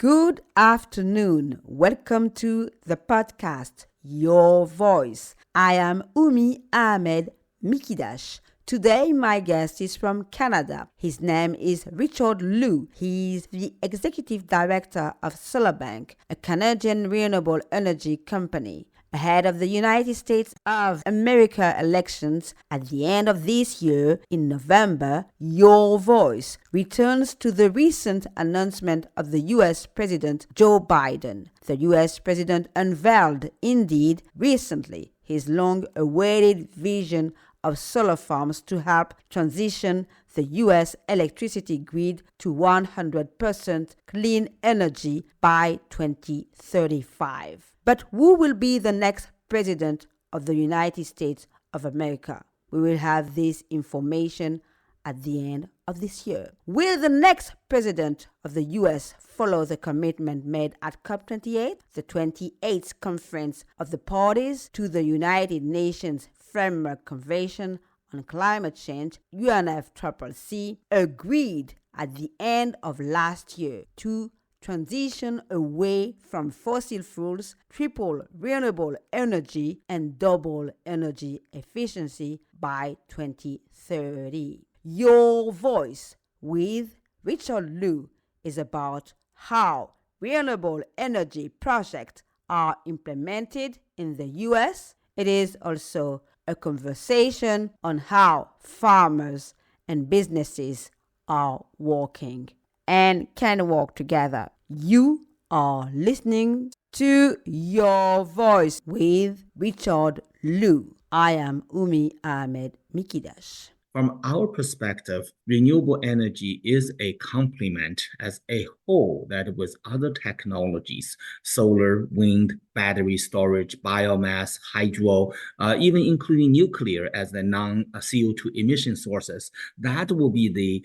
Good afternoon. Welcome to the podcast, Your Voice. I am Umi Ahmed Mikidash. Today, my guest is from Canada. His name is Richard Lu. He is the executive director of SolarBank, a Canadian renewable energy company. Ahead of the United States of America elections at the end of this year, in November, Your Voice returns to the recent announcement of the U.S. President Joe Biden. The U.S. President unveiled, indeed, recently, his long-awaited vision of solar farms to help transition the U.S. electricity grid to 100% clean energy by 2035. But who will be the next president of the United States of America? We will have this information at the end of this year. Will the next president of the U.S. follow the commitment made at COP28, the 28th conference of the parties to the United Nations Framework Convention on Climate Change, UNFCCC, agreed at the end of last year to transition away from fossil fuels, triple renewable energy, and double energy efficiency by 2030. Your Voice with Richard Lu is about how renewable energy projects are implemented in the U.S. It is also a conversation on how farmers and businesses are working and can work together. You are listening to Your Voice with Richard Lu. I am Umi Ahmed Mikidash. From our perspective, renewable energy is a complement as a whole that with other technologies, solar, wind, battery storage, biomass, hydro, even including nuclear as the non-CO2 emission sources, that will be the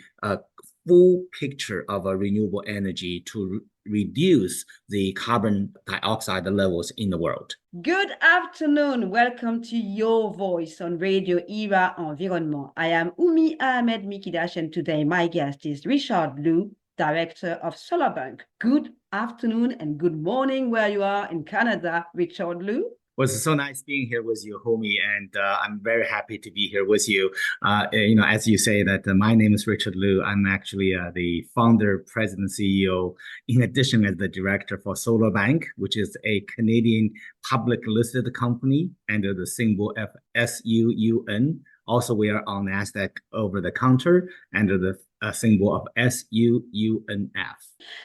full picture of a renewable energy to reduce the carbon dioxide levels in the world. Good afternoon. Welcome to Your Voice on Radio Era Environnement. I am Umi Ahmed Mikidash, and today my guest is Richard Lu, director of SolarBank. Good afternoon and good morning where you are in Canada, Richard Lu. Well, it's so nice being here with you, Homie, and I'm very happy to be here with you. As you say that my name is Richard Lu. I'm actually the founder, president, CEO, in addition as the director for SolarBank, which is a Canadian public listed company under the symbol of SUUN. Also, we are on NASDAQ over the counter under the symbol of SUUNF.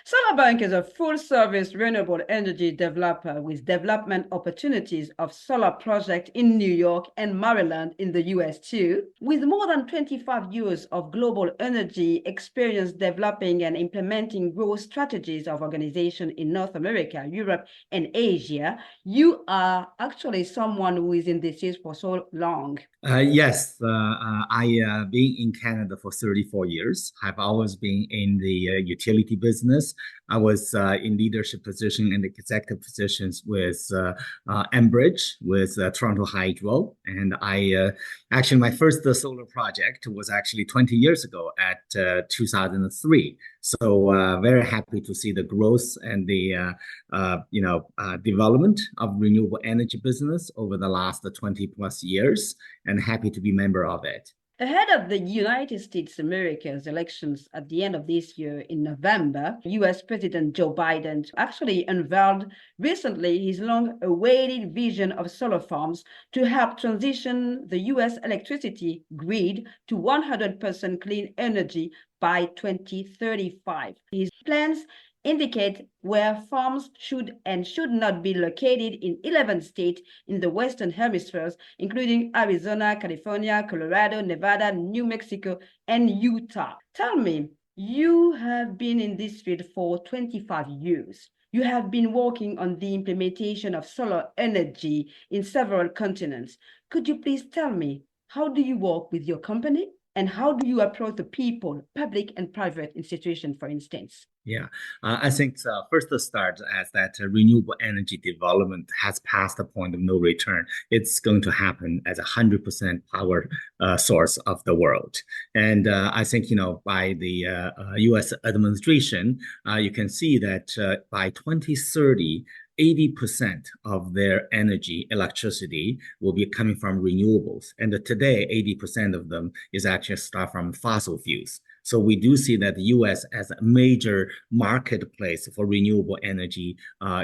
SolarBank is a full-service renewable energy developer with development opportunities of solar projects in New York and Maryland in the U.S. too. With more than 25 years of global energy experience developing and implementing growth strategies of organizations in North America, Europe, and Asia, you are actually someone who is in this space for so long. Yes, I've been in Canada for 34 years. I've always been in the utility business. I was in leadership position and executive positions with Enbridge, with Toronto Hydro. And actually, my first solar project was actually 20 years ago at 2003. So very happy to see the growth and the development of renewable energy business over the last 20 plus years, and happy to be a member of it. Ahead of the United States of America's elections at the end of this year in November, U.S. President Joe Biden actually unveiled recently his long-awaited vision of solar farms to help transition the U.S. electricity grid to 100% clean energy by 2035. His plans indicate where farms should and should not be located in 11 states in the Western Hemispheres, including Arizona, California, Colorado, Nevada, New Mexico, and Utah. Tell me, you have been in this field for 25 years. You have been working on the implementation of solar energy in several continents. Could you please tell me, how do you work with your company? And how do you approach the people, public and private institutions, for instance? Yeah, I think first to start as that renewable energy development has passed the point of no return. It's going to happen as 100% power source of the world. And I think, by the US administration, you can see that by 2030, 80% of their energy, electricity, will be coming from renewables. And today, 80% of them is actually start from fossil fuels. So we do see that the U.S. as a major marketplace for renewable energy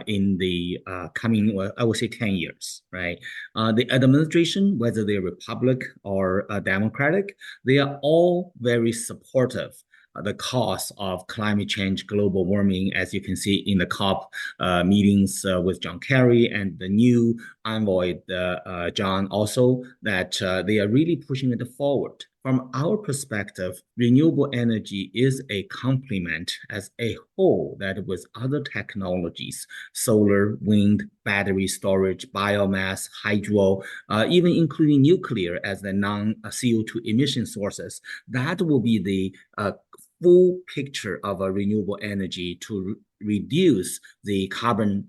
in the coming, well, I would say 10 years, right? The administration, whether they're Republic or Democratic, they are all very supportive the cause of climate change, global warming, as you can see in the COP meetings with John Kerry and the new envoy, John, also, that they are really pushing it forward. From our perspective, renewable energy is a complement as a whole that with other technologies, solar, wind, battery storage, biomass, hydro, even including nuclear as the non-CO2 emission sources, that will be the full picture of a renewable energy to reduce the carbon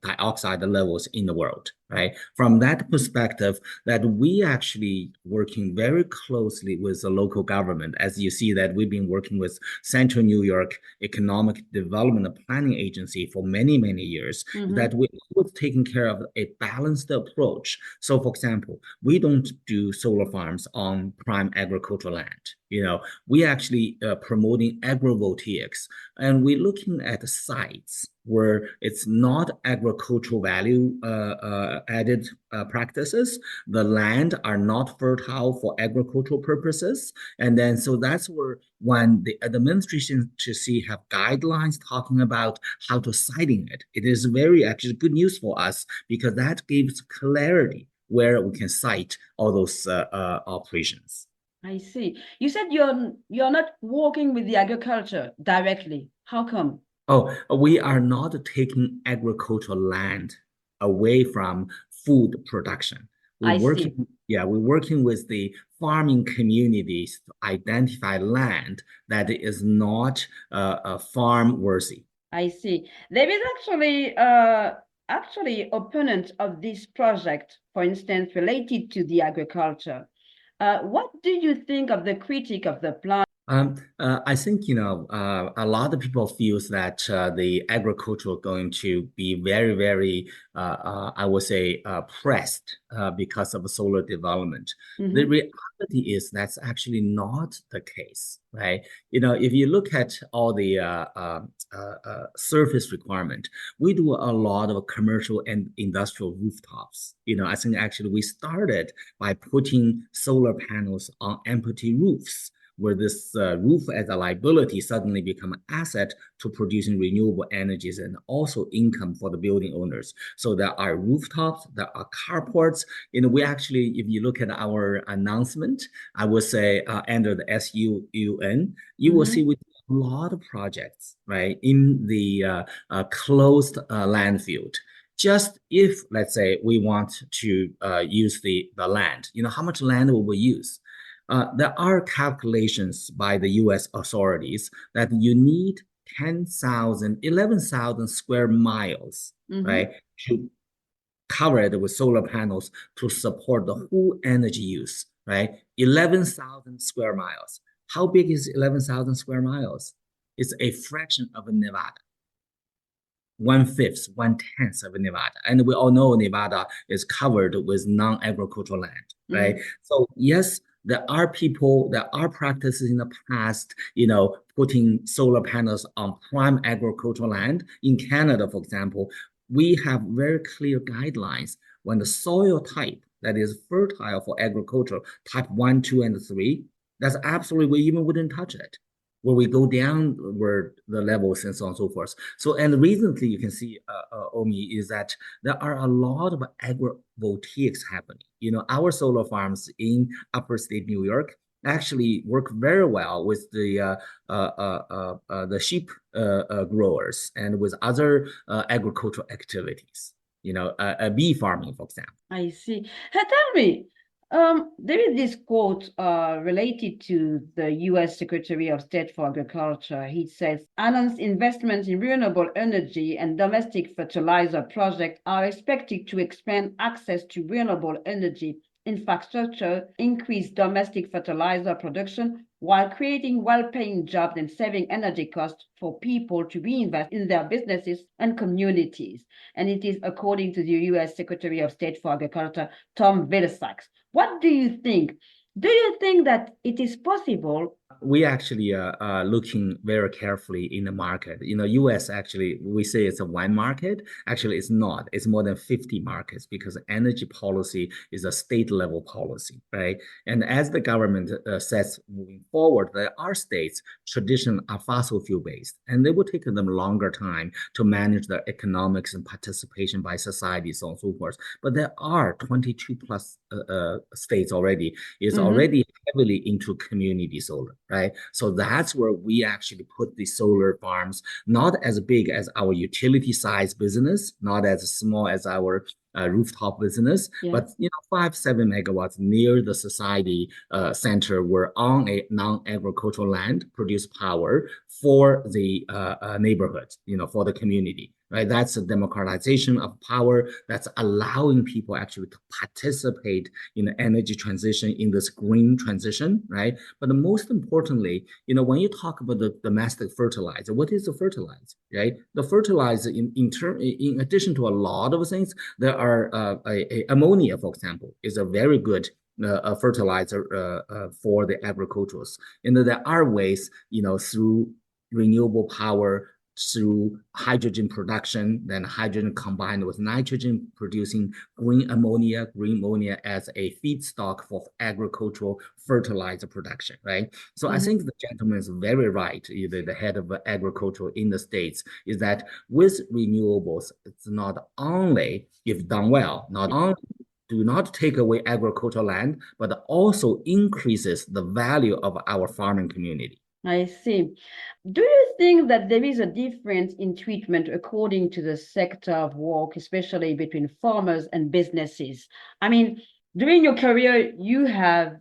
dioxide levels in the world, right? From that perspective, that we actually working very closely with the local government. As you see that we've been working with Central New York Economic Development Planning Agency for many, many years, that we was taking care of a balanced approach. So for example, we don't do solar farms on prime agricultural land. We actually promoting agrovoltaics, and we're looking at sites where it's not agricultural value added practices. The land are not fertile for agricultural purposes. And then, so that's where when the administration to see have guidelines talking about how to siting it, it is very actually good news for us because that gives clarity where we can site all those operations. I see. You said you're not working with the agriculture directly. How come? Oh, we are not taking agricultural land away from food production. We're working with the farming communities to identify land that is not farm worthy. I see. There is actually opponent of this project, for instance, related to the agriculture. What do you think of the critique of the plan? I think, a lot of people feels that the agriculture are going to be very, very, I would say, pressed because of solar development. The reality is that's actually not the case, right? If you look at all the surface requirement, we do a lot of commercial and industrial rooftops. I think actually we started by putting solar panels on empty roofs, where this roof as a liability suddenly become an asset to producing renewable energies and also income for the building owners. So there are rooftops, there are carports. We actually, if you look at our announcement, I would say under the SUN, you will see we do a lot of projects, right, in the closed landfill. Just if, let's say, we want to use the land, how much land will we use? There are calculations by the US authorities that you need 11,000 square miles, right, to cover it with solar panels to support the whole energy use, right? 11,000 square miles. How big is 11,000 square miles? It's a fraction of Nevada. 1/5, 1/10 of Nevada. And we all know Nevada is covered with non-agricultural land, right? So yes, there are people, there are practices in the past, putting solar panels on prime agricultural land. In Canada, for example, we have very clear guidelines when the soil type that is fertile for agriculture, type 1, 2, and 3, that's absolutely, we even wouldn't touch it. Where we go downward the levels and so on and so forth. So, and recently you can see, Omi, is that there are a lot of agrivoltaics happening. Our solar farms in upstate New York actually work very well with the sheep growers and with other agricultural activities. Bee farming, for example. I see. Tell me, There is this quote related to the U.S. Secretary of State for Agriculture. He says, announced investments in renewable energy and domestic fertilizer projects are expected to expand access to renewable energy infrastructure, increase domestic fertilizer production, while creating well-paying jobs and saving energy costs for people to reinvest in their businesses and communities. And it is according to the U.S. Secretary of State for Agriculture, Tom Vilsack. What do you think? Do you think that it is possible? We actually are looking very carefully in the market. US actually, we say it's a one market. Actually, it's not. It's more than 50 markets because energy policy is a state level policy, right? And as the government says moving forward, there are states traditionally are fossil fuel based, and they will take them longer time to manage the economics and participation by society, so on and so forth. But there are 22 plus states already already heavily into community solar, right? So that's where we actually put the solar farms, not as big as our utility size business, not as small as our rooftop business, but 5-7 megawatts near the society center, where on a non-agricultural land produce power for the neighborhood, for the community. Right, that's a democratization of power. That's allowing people actually to participate in the energy transition, in this green transition, right? But most importantly, when you talk about the domestic fertilizer, what is the fertilizer, right? The fertilizer, in addition to a lot of things, there are ammonia, for example, is a very good fertilizer for the agriculturals. And there are ways, through renewable power, through hydrogen production, then hydrogen combined with nitrogen, producing green ammonia as a feedstock for agricultural fertilizer production, right? So I think the gentleman is very right, the head of agriculture in the States, is that with renewables, it's not only, if done well, not only do not take away agricultural land, but also increases the value of our farming community. I see. Do you think that there is a difference in treatment according to the sector of work, especially between farmers and businesses? I mean, during your career, you have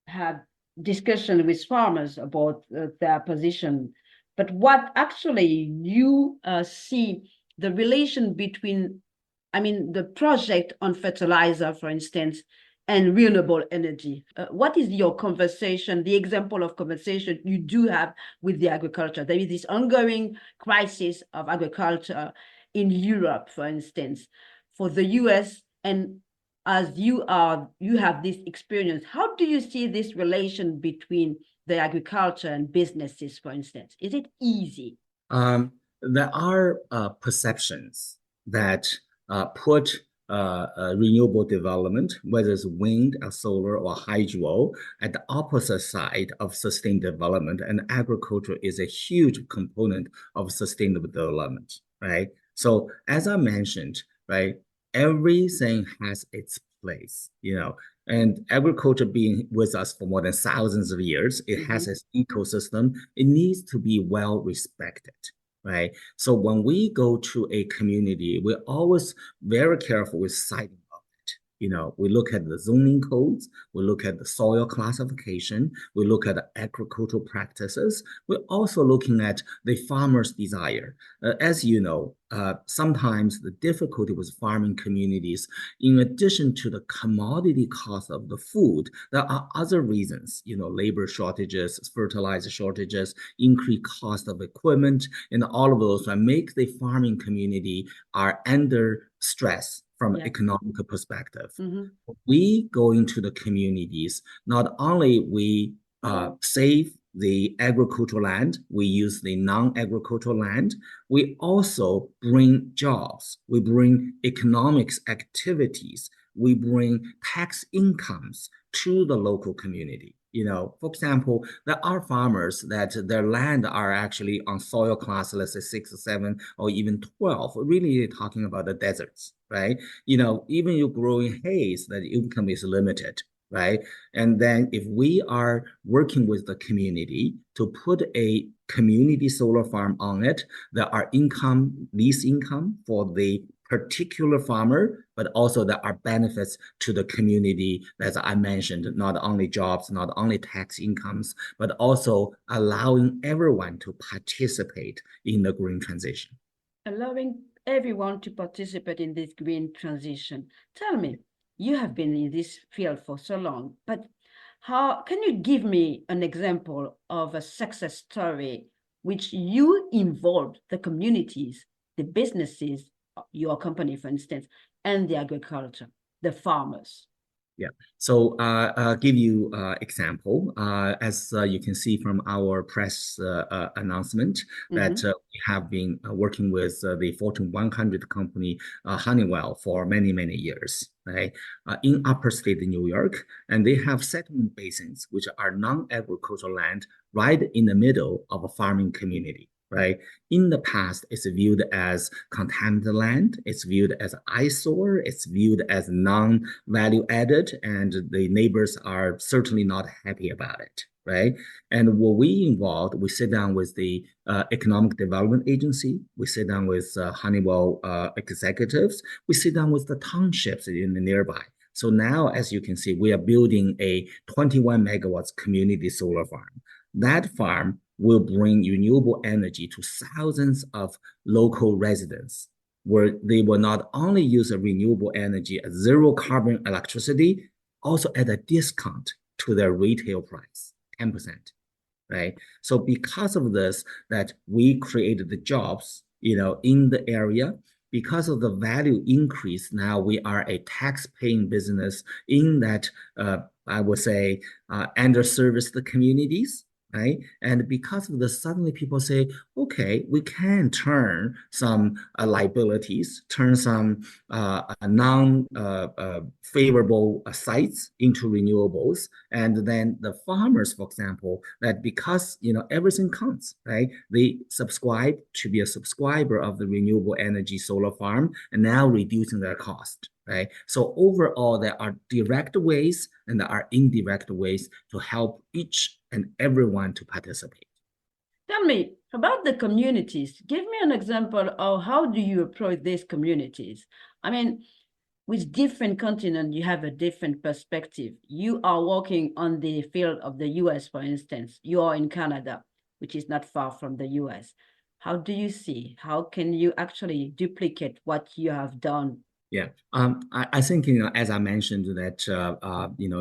had discussion with farmers about their position, but what actually you see the relation between, the project on fertilizer, for instance, and renewable energy. What is your conversation, the example of conversation you do have with the agriculture? There is this ongoing crisis of agriculture in Europe, for instance, for the US, and as you have this experience, how do you see this relation between the agriculture and businesses, for instance? Is it easy? There are perceptions that put renewable development, whether it's wind or solar or hydro, at the opposite side of sustainable development. And agriculture is a huge component of sustainable development, right? So as I mentioned, right, everything has its place, and agriculture being with us for more than thousands of years, it has its ecosystem. It needs to be well respected. Right. So when we go to a community, we're always very careful with citing of it. We look at the zoning codes, we look at the soil classification, we look at the agricultural practices. We're also looking at the farmer's desire. As you know, sometimes the difficulty with farming communities, in addition to the commodity cost of the food, there are other reasons, labor shortages, fertilizer shortages, increased cost of equipment, and all of those that make the farming community are under stress from an economic perspective. We go into the communities, not only we save the agricultural land, we use the non-agricultural land, we also bring jobs, we bring economics activities, we bring tax incomes to the local community. For example, there are farmers that their land are actually on soil class, let's say 6 or 7 or even 12, really talking about the deserts, right? Even you growing hays, that income is limited, right? And then if we are working with the community to put a community solar farm on it, there are lease income for the particular farmer, but also there are benefits to the community, as I mentioned, not only jobs, not only tax incomes, but also allowing everyone to participate in the green transition. Allowing everyone to participate in this green transition. Tell me, you have been in this field for so long, but how can you give me an example of a success story which you involved the communities, the businesses, your company, for instance, and the agriculture, the farmers? Yeah. So I'll give you example. As you can see from our press announcement, that we have been working with the Fortune 100 company Honeywell for many, many years, right? In upper state New York, and they have settlement basins, which are non-agricultural land right in the middle of a farming community. Right. In the past, it's viewed as contaminated land. It's viewed as eyesore. It's viewed as non-value added, and the neighbors are certainly not happy about it. Right. And what we involved, we sit down with the Economic Development Agency. We sit down with Honeywell executives. We sit down with the townships in the nearby. So now, as you can see, we are building a 21 megawatts community solar farm. That farm will bring renewable energy to thousands of local residents, where they will not only use a renewable energy, a zero carbon electricity, also at a discount to their retail price, 10%, right? So because of this, that we created the jobs, in the area. Because of the value increase, now we are a tax-paying business in that, I would say, underserviced communities. Right. And because of this, suddenly people say, okay, we can turn some liabilities, turn some non-favorable sites into renewables. And then the farmers, for example, that because, everything counts, right? They subscribe to be a subscriber of the renewable energy solar farm and now reducing their cost. Right. So overall, there are direct ways and there are indirect ways to help each and everyone to participate. Tell me about the communities. Give me an example of how do you approach these communities? I mean, with different continents, you have a different perspective. You are working on the field of the US, for instance. You are in Canada, which is not far from the US. How do you see? How can you actually duplicate what you have done? Yeah, I think, as I mentioned that,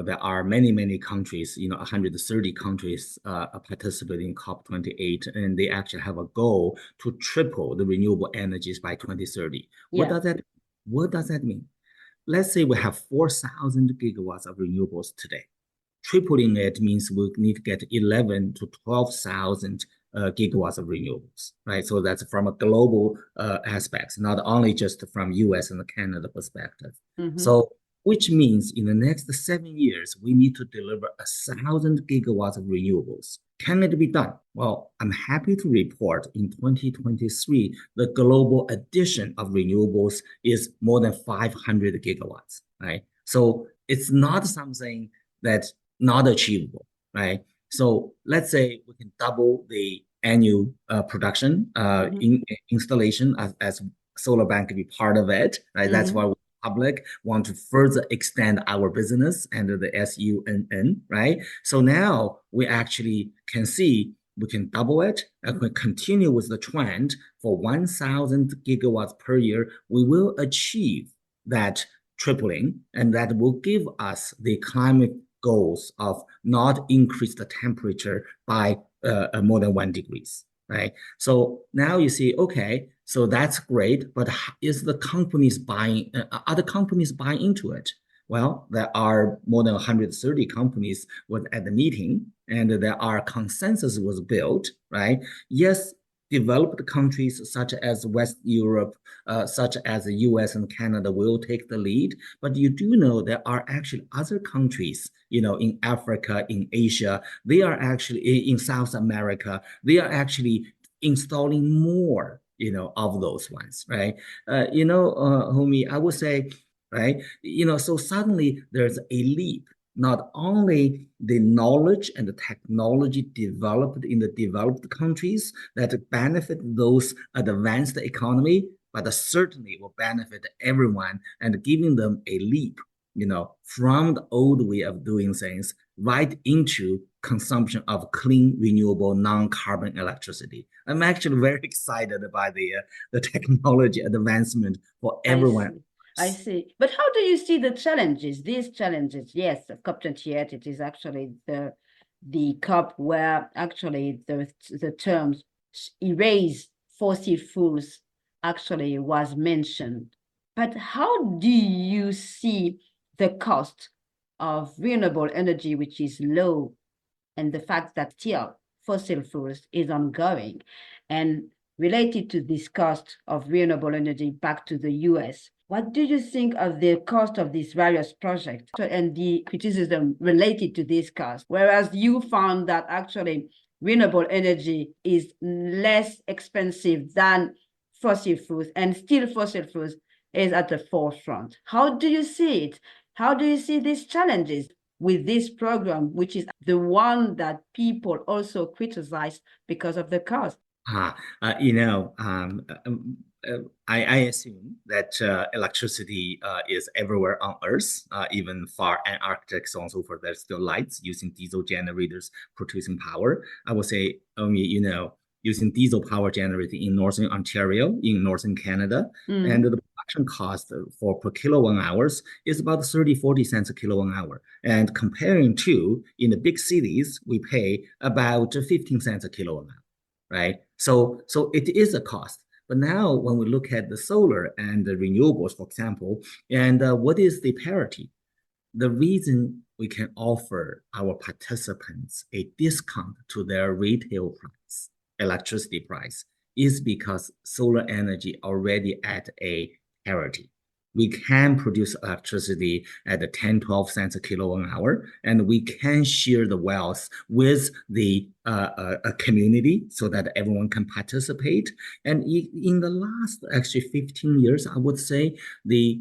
there are many, many countries, 130 countries participating in COP28, and they actually have a goal to triple the renewable energies by 2030. What does that mean? Let's say we have 4,000 gigawatts of renewables today. Tripling it means we need to get 11 to 12,000 gigawatts of renewables, right? So that's from a global aspect, not only just from US and Canada perspective. So, which means in the next 7 years, we need to deliver 1,000 gigawatts of renewables. Can it be done? Well, I'm happy to report in 2023, the global addition of renewables is more than 500 gigawatts, right? So it's not something that's not achievable, right? So let's say we can double the annual production in installation as SolarBank be part of it, right? That's why we public want to further extend our business under the SUNN, right? So now we actually can see we can double it and we continue with the trend for 1,000 gigawatts per year. We will achieve that tripling, and that will give us the climate goals of not increase the temperature by more than 1 degree, right? So now you see, okay, so that's great, but is the companies buying, other companies buying into it? Well, there are more than 130 companies at the meeting, and there are consensus was built, right? Yes, developed countries such as West Europe, such as the US and Canada will take the lead. But you do know there are actually other countries, in Africa, in Asia, they are actually in South America, they are actually installing more, of those ones, right? Homie, I would say, right? So suddenly there's a leap. Not only the knowledge and the technology developed in the developed countries that benefit those advanced economy, but certainly will benefit everyone and giving them a leap, from the old way of doing things right into consumption of clean, renewable, non-carbon electricity. I'm actually very excited by the technology advancement for everyone. I see. But how do you see the challenges? These challenges, yes, COP28, it is actually the COP where actually the terms erase fossil fuels actually was mentioned. But how do you see the cost of renewable energy, which is low, and the fact that still fossil fuels is ongoing? And related to this cost of renewable energy back to the US, what do you think of the cost of these various projects and the criticism related to this cost? Whereas you found that actually renewable energy is less expensive than fossil fuels, and still fossil fuels is at the forefront. How do you see it? How do you see these challenges with this program, which is the one that people also criticize because of the cost? I assume that electricity is everywhere on Earth, even far Antarctic, so on and so forth. There's still lights using diesel generators producing power. I would say only, using diesel power generator in Northern Ontario, in Northern Canada, and the production cost for per kilowatt hours is about 30-40 cents a kilowatt hour. And comparing to in the big cities, we pay about 15 cents a kilowatt hour, right? So it is a cost. But now when we look at the solar and the renewables, for example, and what is the parity? The reason we can offer our participants a discount to their retail price, electricity price, is because solar energy already at a parity. We can produce electricity at 10-12 cents a kilowatt hour, and we can share the wealth with the community so that everyone can participate. And in the last actually 15 years, I would say the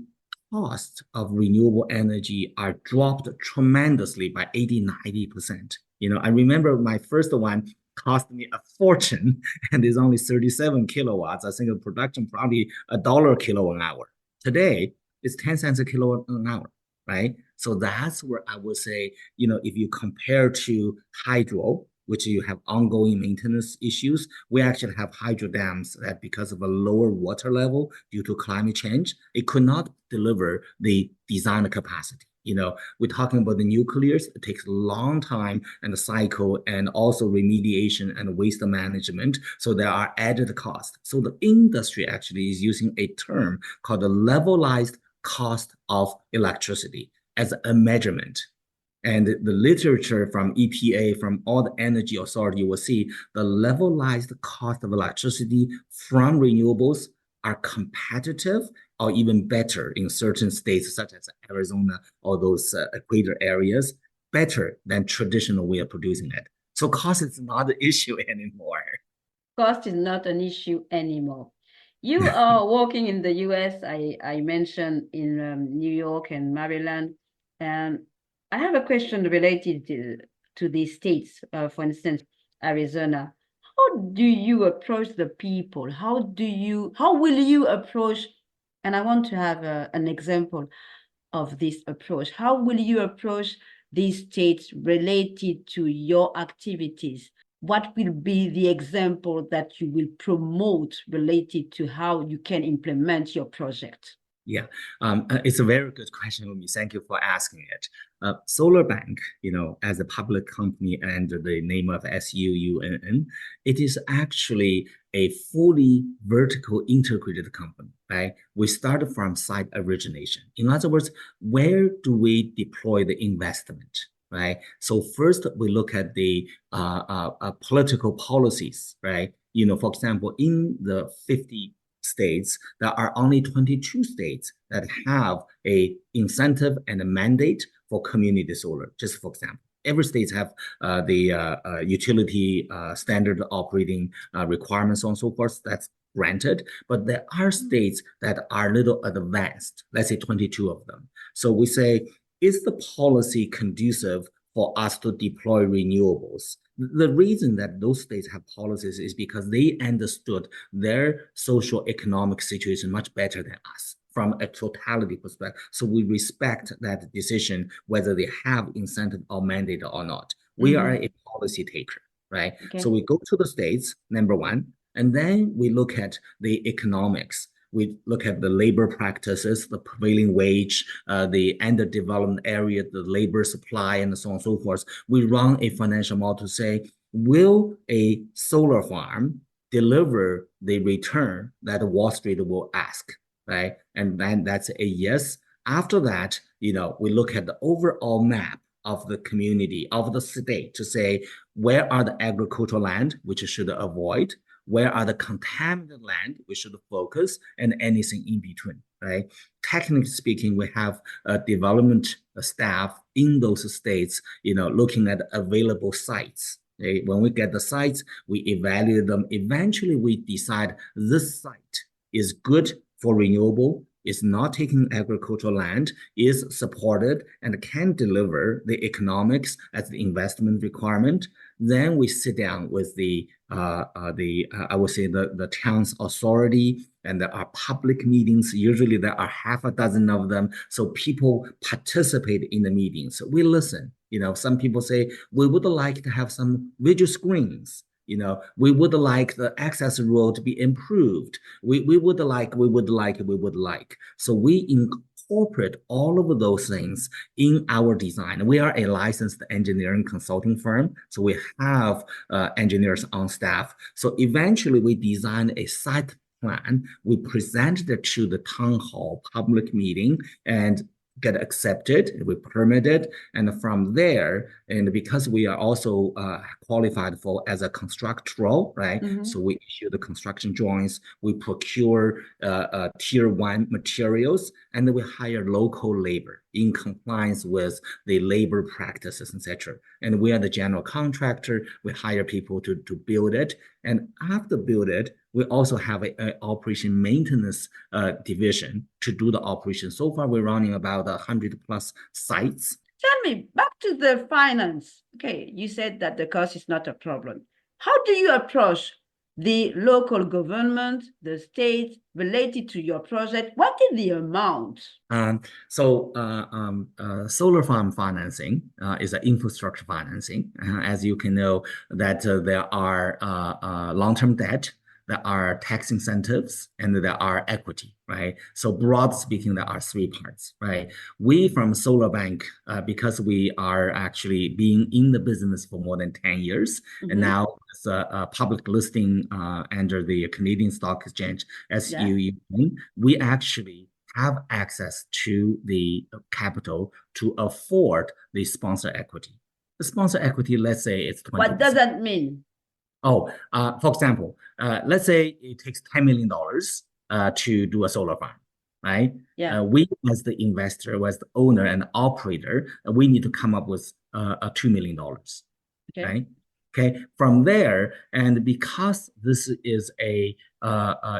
cost of renewable energy are dropped tremendously by 80-90%. I remember my first one cost me a fortune and is only 37 kilowatts. I think the production probably $1 a kilowatt hour. Today, it's 10 cents a kilowatt an hour, right? So that's where I would say, if you compare to hydro, which you have ongoing maintenance issues, we actually have hydro dams that because of a lower water level due to climate change, it could not deliver the design capacity. We're talking about the nuclears. It takes a long time and the cycle and also remediation and waste management. So there are added costs. So the industry actually is using a term called the levelized cost of electricity as a measurement. And the literature from EPA, from all the energy authority, you will see the levelized cost of electricity from renewables are competitive or even better in certain states such as Arizona or those equator areas, better than traditional way of producing it. So cost is not an issue anymore. Cost is not an issue anymore. You are working in the US, I mentioned in New York and Maryland, and I have a question related to these states, for instance, Arizona. How do you approach the people? How will you approach, and I want to have an example of this approach. How will you approach these states related to your activities? What will be the example that you will promote related to how you can implement your project? Yeah, it's a very good question, Umi. Thank you for asking it. SolarBank, as a public company under the name of SUUNN, it is actually a fully vertical integrated company, right? We started from site origination. In other words, where do we deploy the investment, right? So first we look at the political policies, right? For example, in the 50 states, there are only 22 states that have a incentive and a mandate for community solar, just for example. Every state have the utility standard operating requirements and so forth. That's granted, but there are states that are a little advanced, let's say 22 of them. So we say, is the policy conducive for us to deploy renewables. The reason that those states have policies is because they understood their social economic situation much better than us from a totality perspective. So we respect that decision, whether they have incentive or mandate or not. We are a policy taker, right? Okay. So we go to the states, number one, and then we look at the economics. We look at the labor practices, the prevailing wage, the underdeveloped area, the labor supply, and so on and so forth. We run a financial model to say, will a solar farm deliver the return that Wall Street will ask, right? And then that's a yes. After that, we look at the overall map of the community, of the state, to say, where are the agricultural land, which you should avoid? Where are the contaminated land we should focus, and anything in between, right? Technically speaking, we have a development staff in those states, looking at available sites. Okay? When we get the sites, we evaluate them. Eventually, we decide this site is good for renewable, is not taking agricultural land, is supported, and can deliver the economics as the investment requirement. Then we sit down with I would say the town's authority, and there are public meetings. Usually there are half a dozen of them. So people participate in the meetings. We listen. Some people say, we would like to have some video screens. We would like the access road to be improved. We would like. So we incorporate all of those things in our design. We are a licensed engineering consulting firm, so we have engineers on staff. So eventually we design a site plan. We present it to the town hall public meeting and get accepted, we permit it, and from there, and because we are also qualified as a constructor, right? So we issue the construction drawings, we procure tier 1 materials, and then we hire local labor in compliance with the labor practices, etc. And we are the general contractor. We hire people to build it, and after build it, we also have an operation maintenance division to do the operation. So far, we're running about 100 plus sites. Tell me, back to the finance. Okay, you said that the cost is not a problem. How do you approach the local government, the state, related to your project? What is the amount? Solar farm financing is an infrastructure financing. As you can know, that there are long-term debt, there are tax incentives, and there are equity, right? So broad speaking, there are three parts, right? We from SolarBank, because we are actually being in the business for more than 10 years, and now it's a public listing under the Canadian Stock Exchange, SUE, we actually have access to the capital to afford the sponsor equity. The sponsor equity, let's say it's 20%. What does that mean? For example, let's say it takes $10 million to do a solar farm, right? Yeah. We, as the investor, as the owner and operator, we need to come up with $2 million, right? Okay. From there, and because this is a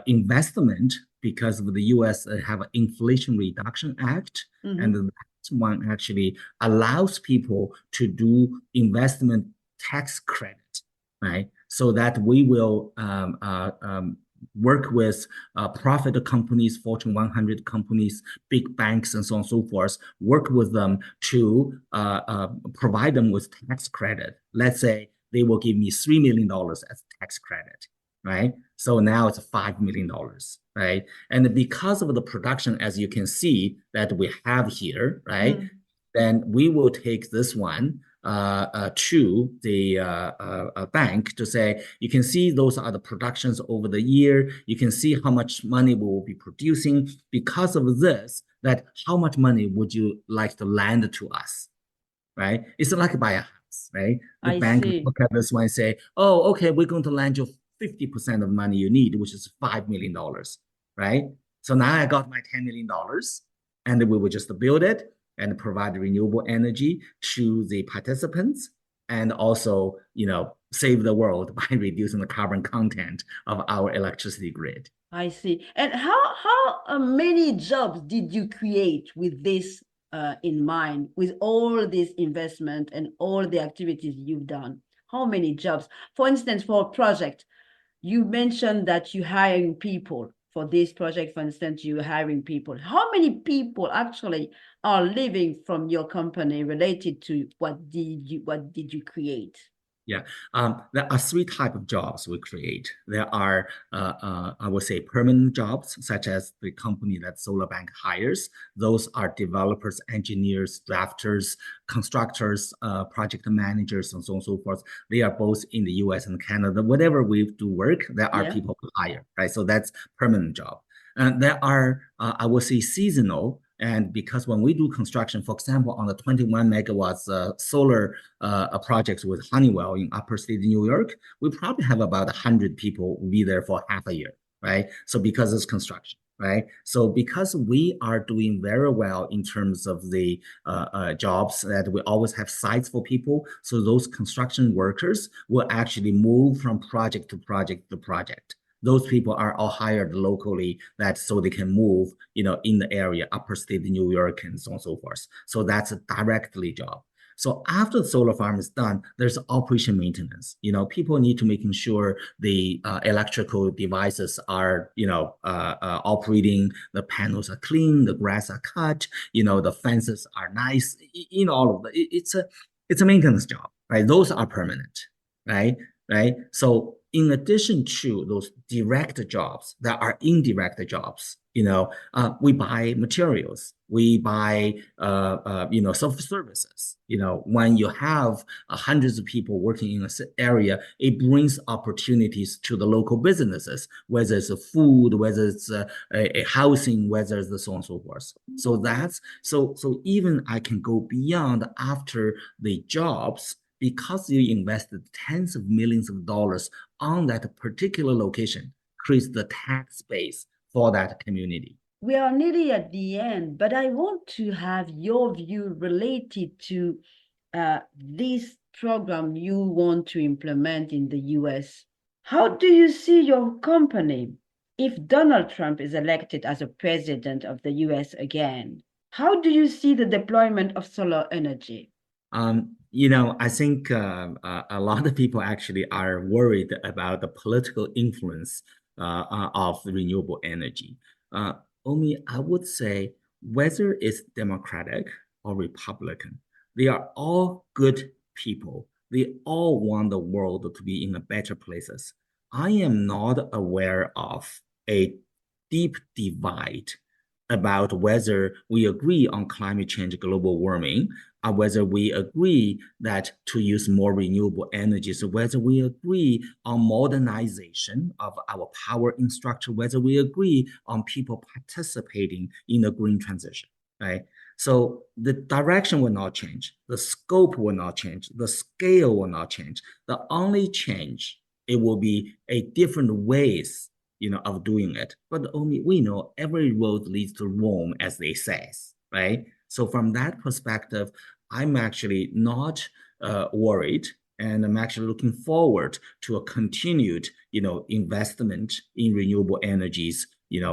investment, because of the U.S. Have an Inflation Reduction Act, and that one actually allows people to do investment tax credit, right? So that we will work with profit companies, Fortune 100 companies, big banks, and so on and so forth, work with them to provide them with tax credit. Let's say they will give me $3 million as tax credit, right? So now it's $5 million, right? And because of the production, as you can see that we have here, right? Then we will take this one to the bank to say, you can see those are the productions over the year. You can see how much money we will be producing. Because of this, that how much money would you like to lend to us, right? It's like buy a house, right? The bank will look at this one and say, oh, okay, we're going to lend you 50% of money you need, which is $5 million, right? So now I got my $10 million, and we will just build it and provide renewable energy to the participants, and also, save the world by reducing the carbon content of our electricity grid. I see. And how many jobs did you create with this in mind with all this investment and all the activities you've done? How many jobs? For instance, for a project, you mentioned that you're hiring people. For this project, for instance, you're hiring people. How many people actually are living from your company related to what did you create? Yeah, there are three types of jobs we create. There are, I would say, permanent jobs, such as the company that SolarBank hires. Those are developers, engineers, drafters, constructors, project managers, and so on and so forth. They are both in the US and Canada. Whatever we do work, there are people who hire, right? So that's permanent job. And there are, I would say, seasonal. And because when we do construction, for example, on the 21 megawatts solar projects with Honeywell in upper state New York, we probably have about 100 people be there for half a year, right? So because it's construction, right? So because we are doing very well in terms of the jobs that we always have sites for people, so those construction workers will actually move from project to project to project. Those people are all hired locally so they can move, in the area, upper state New York and so on and so forth. So that's a directly job. So after the solar farm is done, there's operation maintenance. People need to making sure the electrical devices are, operating, the panels are clean, the grass are cut, the fences are nice, all of that. It's a maintenance job, right? Those are permanent, right? So in addition to those direct jobs, there are indirect jobs. We buy materials, we buy, services. When you have hundreds of people working in an area, it brings opportunities to the local businesses, whether it's food, whether it's a housing, whether it's so on and so forth. So even I can go beyond after the jobs. Because you invested tens of millions of dollars on that particular location, creates the tax base for that community. We are nearly at the end, but I want to have your view related to this program you want to implement in the US. How do you see your company if Donald Trump is elected as a president of the US again? How do you see the deployment of solar energy? I think a lot of people actually are worried about the political influence of renewable energy. Only I would say whether it's Democratic or Republican, they are all good people. They all want the world to be in a better places. I am not aware of a deep divide about whether we agree on climate change, global warming, or whether we agree that to use more renewable energy, so whether we agree on modernization of our power infrastructure, whether we agree on people participating in the green transition, right? So the direction will not change, the scope will not change, the scale will not change. The only change, it will be a different ways of doing it. But only we know every road leads to Rome, as they say, right? So from that perspective, I'm actually not worried, and I'm actually looking forward to a continued, investment in renewable energies,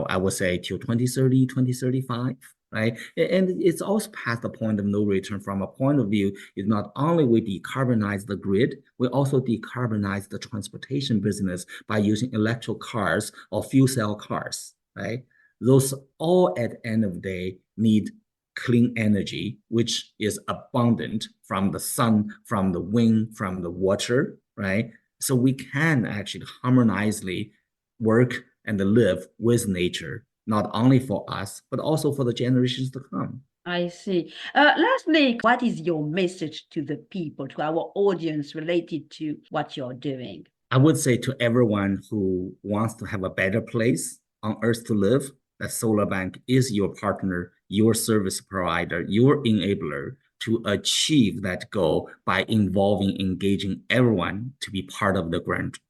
I would say till 2030, 2035. Right? And it's also past the point of no return. From a point of view, is not only we decarbonize the grid, we also decarbonize the transportation business by using electric cars or fuel cell cars, right? Those all at the end of the day need clean energy, which is abundant from the sun, from the wind, from the water, right? So we can actually harmoniously work and live with nature, not only for us, but also for the generations to come. I see. Lastly, what is your message to the people, to our audience related to what you're doing? I would say to everyone who wants to have a better place on earth to live, that SolarBank is your partner, your service provider, your enabler to achieve that goal by engaging everyone to be part of the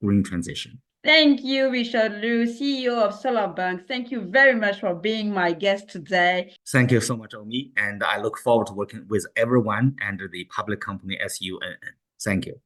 green transition. Thank you, Richard Lu, CEO of SolarBank. Thank you very much for being my guest today. Thank you so much, Omi. And I look forward to working with everyone and the public company SUNN. Thank you.